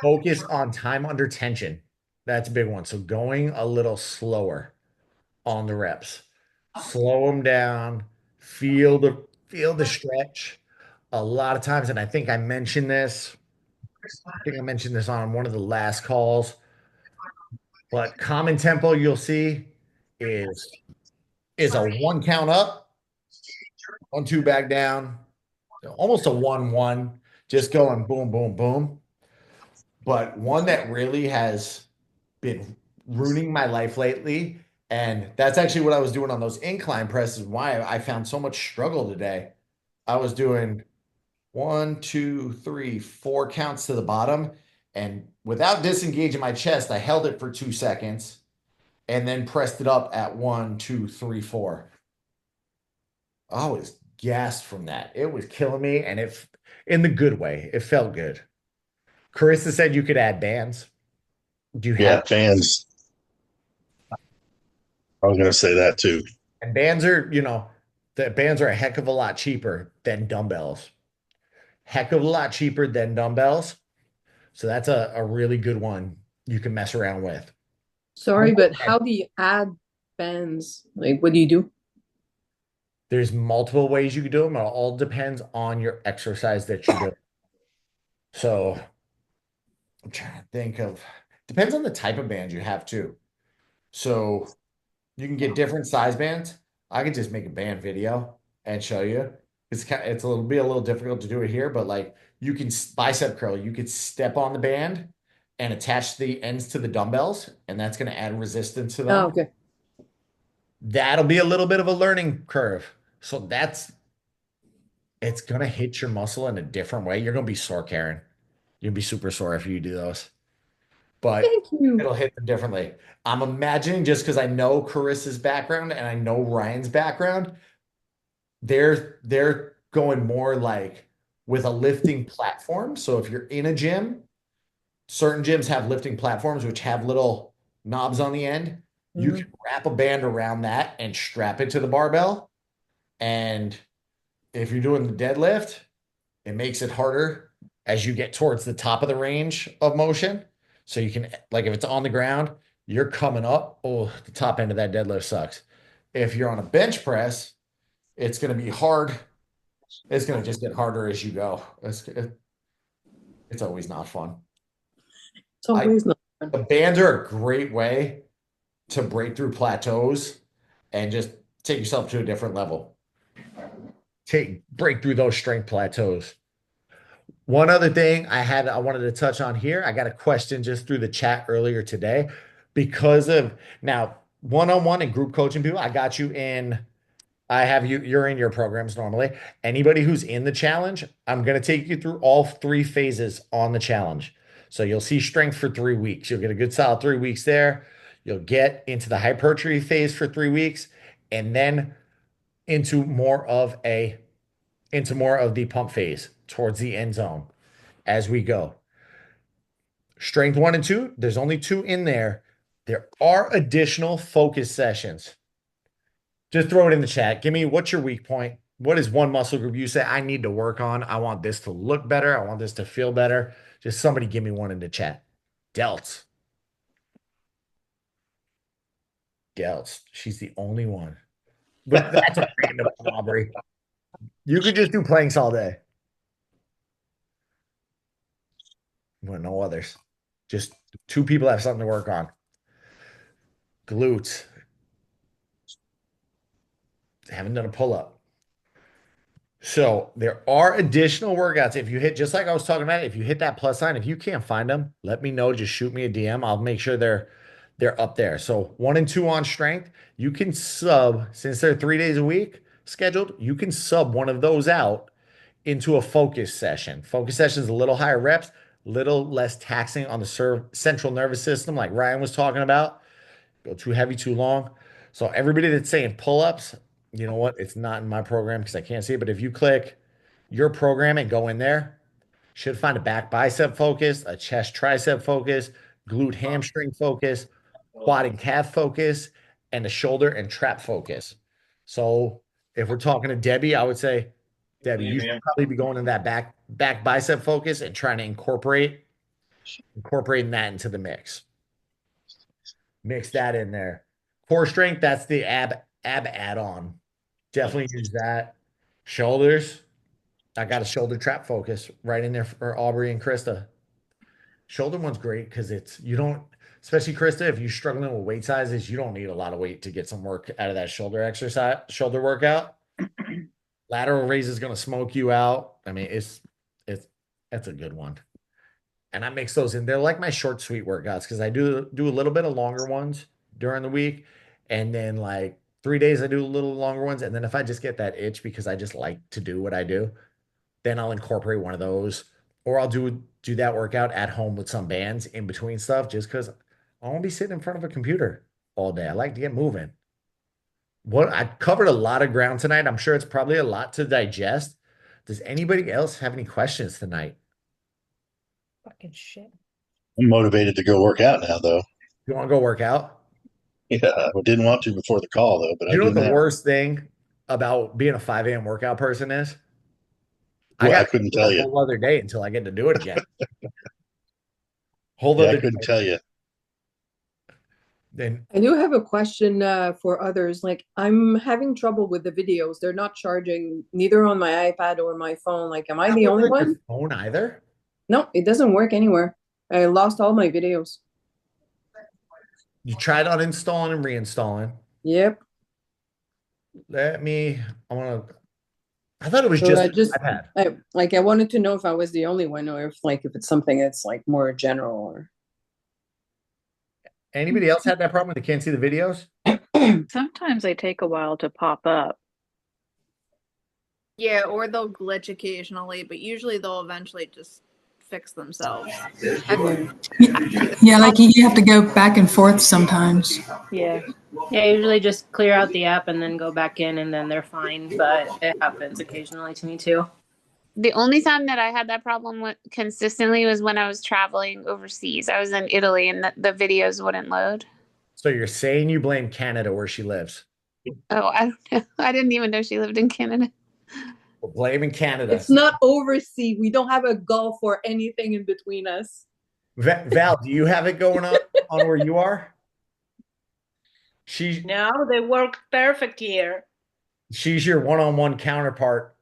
Focus on time under tension. That's a big one. So going a little slower on the reps. Slow them down. Feel the stretch. A lot of times, and I think I mentioned this. I think I mentioned this on one of the last calls. But common tempo you'll see is a 1 count up 1-2 back down, almost a 1-1, just going boom, boom, boom. But one that really has been ruining my life lately, and that's actually what I was doing on those incline presses, why I found so much struggle today. I was doing 1, 2, 3, 4 counts to the bottom, and without disengaging my chest, I held it for 2 seconds and then pressed it up at 1, 2, 3, 4. I was gassed from that. It was killing me, and it in the good way. It felt good. Carissa said you could add bands. Do you Yeah, have fans. I was gonna say that too. and bands are, the bands are a heck of a lot cheaper than dumbbells. Heck of a lot cheaper than dumbbells. So that's a really good one you can mess around with. Sorry, but how do you add bands? Like, what do you do? There's multiple ways you can do them. It all depends on your exercise that you do. So I'm trying to think of, depends on the type of band you have too. So you can get different size bands. I could just make a band video and show you. It's a little be a little difficult to do it here, but like you can bicep curl, you could step on the band and attach the ends to the dumbbells, and that's going to add resistance to them. Oh, okay. That'll be a little bit of a learning curve. So it's going to hit your muscle in a different way. You're going to be sore, Karen. You'll be super sore if you do those. But Thank you. it'll hit them differently. I'm imagining, just because I know Carissa's background and I know Ryan's background, they're going more like with a lifting platform. So if you're in a gym, certain gyms have lifting platforms which have little knobs on the end. You can wrap a band around that and strap it to the barbell. And if you're doing the deadlift, it makes it harder as you get towards the top of the range of motion. So you can, like, if it's on the ground, you're coming up. Oh, the top end of that deadlift sucks. If you're on a bench press, it's going to be hard. It's going to just get harder as you go. It's always not fun. It's always not fun. The bands are a great way to break through plateaus and just take yourself to a different level. Break through those strength plateaus. One other thing I wanted to touch on here. I got a question just through the chat earlier today because of now one-on-one and group coaching people. I got you in. I have you're in your programs normally. Anybody who's in the challenge, I'm going to take you through all 3 phases on the challenge. So you'll see strength for 3 weeks. You'll get a good solid 3 weeks there. You'll get into the hypertrophy phase for 3 weeks, and then into more of the pump phase towards the end zone as we go. Strength 1 and 2, there's only 2 in there. There are additional focus sessions. Just throw it in the chat. Give me, what's your weak point? What is one muscle group you say I need to work on? I want this to look better. I want this to feel better. Just somebody give me one in the chat. Delts. She's the only one. But that's a random Aubrey. You could just do planks all day. Well, no others. Just 2 people have something to work on. Glutes. Haven't done a pull-up. So there are additional workouts. If you hit, just like I was talking about, if you hit that plus sign, if you can't find them, let me know. Just shoot me a DM. I'll make sure they're up there. So 1 and 2 on strength. You can sub, since they're 3 days a week scheduled, you can sub one of those out into a focus session. Focus session is a little higher reps, little less taxing on the central nervous system, like Ryan was talking about. Go too heavy, too long. So everybody that's saying pull-ups, you know what? It's not in my program because I can't see it. But if you click your program and go in there, should find a back bicep focus, a chest tricep focus, glute hamstring focus, quad and calf focus, and a shoulder and trap focus. So if we're talking to Debbie, I would say, Debbie, you should probably be going in that back bicep focus and trying to incorporating that into the mix. Mix that in there. Core strength, that's the ab add-on. Definitely use that. Shoulders, I got a shoulder trap focus right in there for Aubrey and Krista. Shoulder one's great because especially Krista, if you're struggling with weight sizes, you don't need a lot of weight to get some work out of that shoulder workout. Lateral raise is gonna smoke you out. I mean, that's a good one. And I mix those in. They're like my short, sweet workouts because I do a little bit of longer ones during the week, and then like 3 days I do a little longer ones. And then if I just get that itch because I just like to do what I do, then I'll incorporate one of those, or I'll do that workout at home with some bands in between stuff, just because I won't be sitting in front of a computer all day. I like to get moving. What I covered a lot of ground tonight. I'm sure it's probably a lot to digest. Does anybody else have any questions tonight? Fucking shit. I'm motivated to go work out now, though. You want to go work out? Yeah, I didn't want to before the call, though, but You I know do what the now. worst thing about being a 5 a.m. workout person is? Well, I got couldn't tell a you. whole other day until I get to do it again. Whole Yeah, I other couldn't day. tell you. Then I do have a question for others. Like, I'm having trouble with the videos. They're not charging neither on my iPad or my phone. Like, am I the only on your one? phone either? No, it doesn't work anywhere. I lost all my videos. You tried uninstalling and reinstalling. Yep. I thought it was So just I just, iPad. I wanted to know if I was the only one or if it's something that's like more general or. Anybody else had that problem? They can't see the videos? Sometimes they take a while to pop up. Yeah, or they'll glitch occasionally, but usually they'll eventually just fix themselves. Yeah, like you have to go back and forth sometimes. Yeah. Yeah, usually just clear out the app and then go back in and then they're fine, but it happens occasionally to me too. The only time that I had that problem with consistently was when I was traveling overseas. I was in Italy and the videos wouldn't load. So you're saying you blame Canada where she lives? Oh, I don't know. I didn't even know she lived in Canada. We're blaming Canada. It's not overseas. We don't have a Gulf or anything in between us. Val, do you have it going on where you are? No, they work perfect here. She's your one-on-one counterpart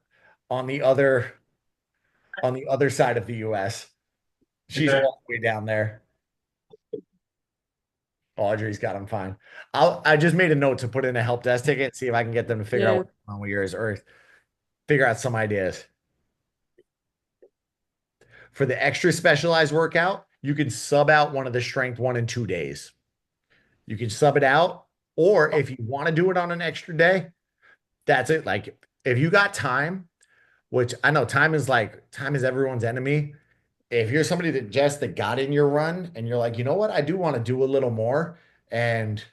on the other side of the US. She's all the way down there. Audrey's got him fine. I just made a note to put in a help desk ticket, see if I can get them to figure out what's going on with yours, or figure out some ideas. For the extra specialized workout, you can sub out one of the strength 1 and 2 days. You can sub it out, or if you want to do it on an extra day, that's it. Like if you got time, which I know time is everyone's enemy. If you're somebody that got in your run and you're like, you know what, I do want to do a little more, and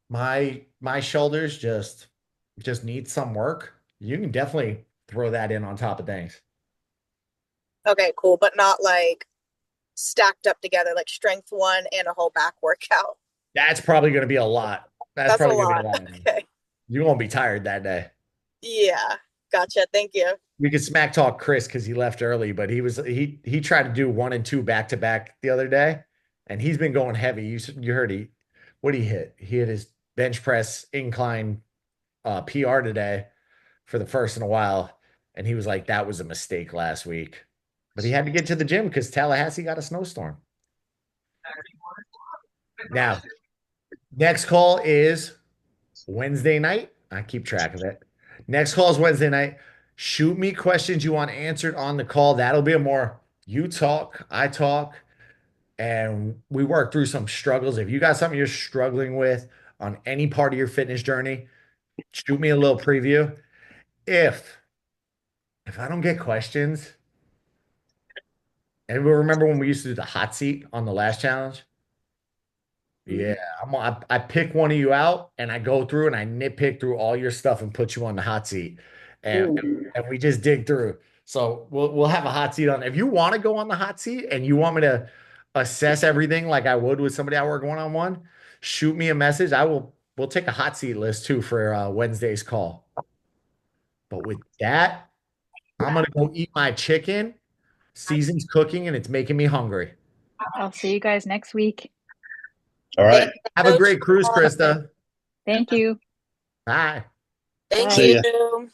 my shoulders just need some work, you can definitely throw that in on top of things. Okay, cool. But not like stacked up together, like strength 1 and a whole back workout. That's probably going to be a lot. That's probably going to be a lot. Okay. You won't be tired that day. Yeah. Gotcha. Thank you. We could smack talk Chris because he left early, but he tried to do 1 and 2 back to back the other day, and he's been going heavy. You heard what he hit? He hit his bench press incline PR today for the first in a while, and he was like, that was a mistake last week. But he had to get to the gym because Tallahassee got a snowstorm. Now, next call is Wednesday night. I keep track of it. Next call is Wednesday night. Shoot me questions you want answered on the call. That'll be a more you talk, I talk, and we work through some struggles. If you got something you're struggling with on any part of your fitness journey, shoot me a little preview. If I don't get questions, and remember when we used to do the hot seat on the last challenge? Yeah, I pick one of you out and I go through and I nitpick through all your stuff and put you on the hot seat, and we just dig through. So we'll have a hot seat on. If you want to go on the hot seat and you want me to assess everything like I would with somebody I work one-on-one, shoot me a message. We'll take a hot seat list too for Wednesday's call. But with that, I'm gonna go eat my chicken. Season's cooking and it's making me hungry. I'll see you guys next week. All right. Have a great cruise, Krista. Thank you. Bye. Thank See you. ya.